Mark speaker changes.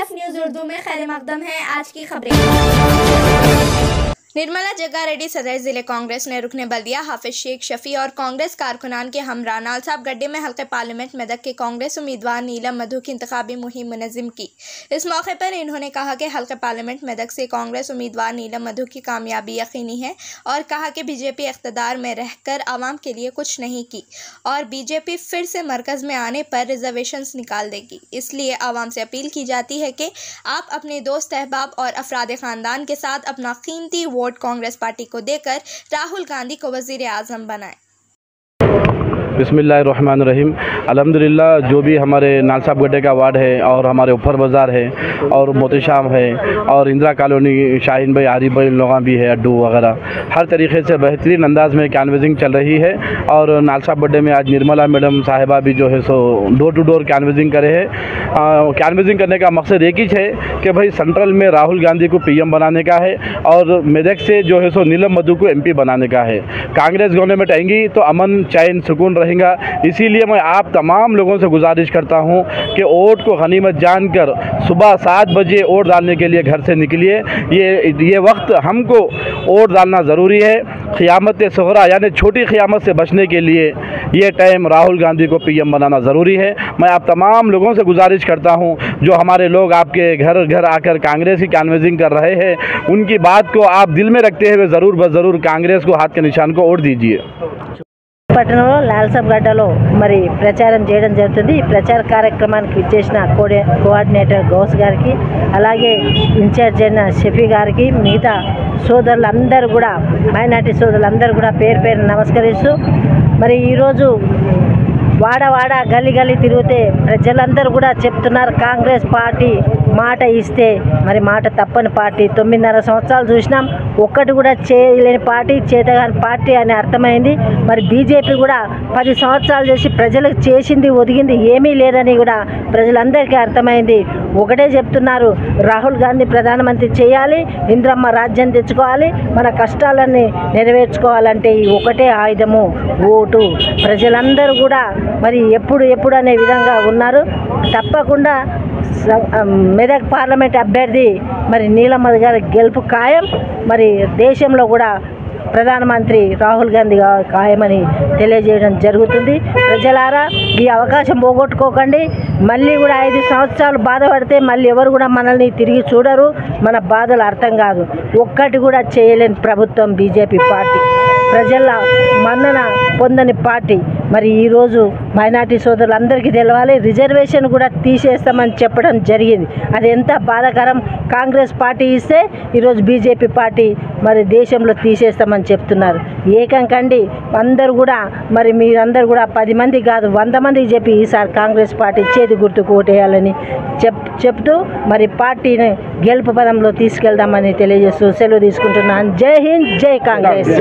Speaker 1: DF news Urdu में खैर मकदम है। आज की खबरें। निर्मला जग्गारेड्डी सदर जिले कांग्रेस ने रुकने बल्दिया हाफिज शेख शफी और कांग्रेस कारकुनान के हमरा नालसाब गड्ढे में हल्के पार्लियामेंट मेदक के कांग्रेस उम्मीदवार नीलम मधु की इंतखाबी मुहिम मुनज़्ज़म की। इस मौके पर इन्होंने कहा कि हल्के पार्लियामेंट मेदक से कांग्रेस उम्मीदवार नीलम मधु की कामयाबी यकीनी है और कहा कि बीजेपी इक़्तिदार में रहकर आवाम के लिए कुछ नहीं की और बीजेपी फिर से मरकज़ में आने पर रिजर्वेशंस निकाल देगी। इसलिए आवाम से अपील की जाती है कि आप अपने दोस्त अहबाब और अफराद ख़ानदान के साथ अपना कीमती वोट कांग्रेस पार्टी को देकर राहुल गांधी को वज़ीर आज़म बनाएं।
Speaker 2: बिस्मिल्लाहिर्रहमानिर्रहीम। अल्हम्दुलिल्लाह जो भी हमारे नालसाब गड्ढे का वार्ड है और हमारे ऊपर बाज़ार है और मोतीशाम है और इंदिरा कॉलोनी शाहीन भाई आरिफ भाई लोग भी है अड्डू वगैरह, हर तरीके से बेहतरीन अंदाज में कैनवसिंग चल रही है। और नालसाब गड्ढे में आज निर्मला मैडम साहिबा भी जो है सो डोर टू डोर कैनवसिंग करे है। कैनवसिंग करने का मकसद एक ही है कि भाई सेंट्रल में राहुल गांधी को PM बनाने का है और मेदक से जो है सो नीलम मधु को MP बनाने का है। कांग्रेस गवर्नमेंट आएंगी तो अमन चैन सुकून रहेगा। इसीलिए मैं आप तमाम लोगों से गुजारिश करता हूं कि वोट को गनीमत जानकर सुबह 7 बजे वोट डालने के लिए घर से निकलिए। ये वक्त हमको वोट डालना ज़रूरी है। क़ियामत सुग़रा यानी छोटी क़ियामत से बचने के लिए ये टाइम राहुल गांधी को PM बनाना ज़रूरी है। मैं आप तमाम लोगों से गुजारिश करता हूं जो हमारे लोग आपके घर घर आकर कांग्रेस की कैनवसिंग कर रहे हैं, उनकी बात को आप दिल में रखते हुए ज़रूर ज़रूर कांग्रेस को हाथ के निशान को वोट दीजिए।
Speaker 3: పట్టణంలో లాల్సాబ్ గడ్డలో మరి ప్రచారం చేయడం జరుగుతుంది। ఈ ప్రచార కార్యక్రమానికి ఇచ్చేసిన కోఆర్డినేటర్ గౌస్ గారికి, అలాగే ఇన్ఛార్జ్ అయిన షఫీ గారికి, మిగతా సోదరులందరూ కూడా మైనార్టీ సోదరులందరూ కూడా పేరు పేరు నమస్కరిస్తూ మరి ఈరోజు వాడ గల్లీ గల్లీ తిరిగితే ప్రజలందరూ కూడా చెప్తున్నారు కాంగ్రెస్ పార్టీ మాట ఇస్తే మరి మాట తప్పని పార్టీ। 9.5 సంవత్సరాలు చూసినాం, ఒక్కటి కూడా చేయలేని పార్టీ, చేతగాని పార్టీ అని అర్థమైంది। మరి బీజేపీ కూడా 10 సంవత్సరాలు చేసి ప్రజలకు చేసింది ఒదిగింది ఏమీ లేదని కూడా ప్రజలందరికీ అర్థమైంది। ఒకటే చెప్తున్నారు, రాహుల్ గాంధీ ప్రధానమంత్రి చేయాలి, ఇంద్రమ్మ రాజ్యం తెచ్చుకోవాలి, మన కష్టాలన్నీ నెరవేర్చుకోవాలంటే ఈ ఒకటే ఆయుధము ఓటు। ప్రజలందరూ కూడా మరి ఎప్పుడు అనే విధంగా ఉన్నారు। తప్పకుండా మెదక్ పార్లమెంట్ అభ్యర్థి మరి నీలమ్ మధు గారి గెలుపు ఖాయం। మరి దేశంలో కూడా ప్రధానమంత్రి రాహుల్ గాంధీ ఖాయమని తెలియజేయడం జరుగుతుంది। ప్రజలారా ఈ అవకాశం పోగొట్టుకోకండి। మళ్ళీ కూడా 5 సంవత్సరాలు బాధపడితే మళ్ళీ ఎవరు కూడా మనల్ని తిరిగి చూడరు, మన బాధలు అర్థం కాదు। ఒక్కటి కూడా చేయలేని ప్రభుత్వం బీజేపీ పార్టీ, ప్రజల మన్నన పొందని పార్టీ। మరి ఈరోజు మైనార్టీ సోదరులందరికీ తెలవాలి, రిజర్వేషన్ కూడా తీసేస్తామని చెప్పడం జరిగింది। అది ఎంత బాధాకరం। కాంగ్రెస్ పార్టీ ఇస్తే ఈరోజు బీజేపీ పార్టీ మరి దేశంలో తీసేస్తామని చెప్తున్నారు। ఏకం కండి అందరూ కూడా మరి మీరందరూ కూడా 10 మంది కాదు 100 మందికి చెప్పి ఈసారి కాంగ్రెస్ పార్టీ చేతి గుర్తుకు ఓటేయాలని చెప్తూ మరి పార్టీని గెలుపు పదంలో తీసుకెళ్దామని తెలియజేస్తూ సెలవు తీసుకుంటున్నాను। జై హింద్, జై కాంగ్రెస్।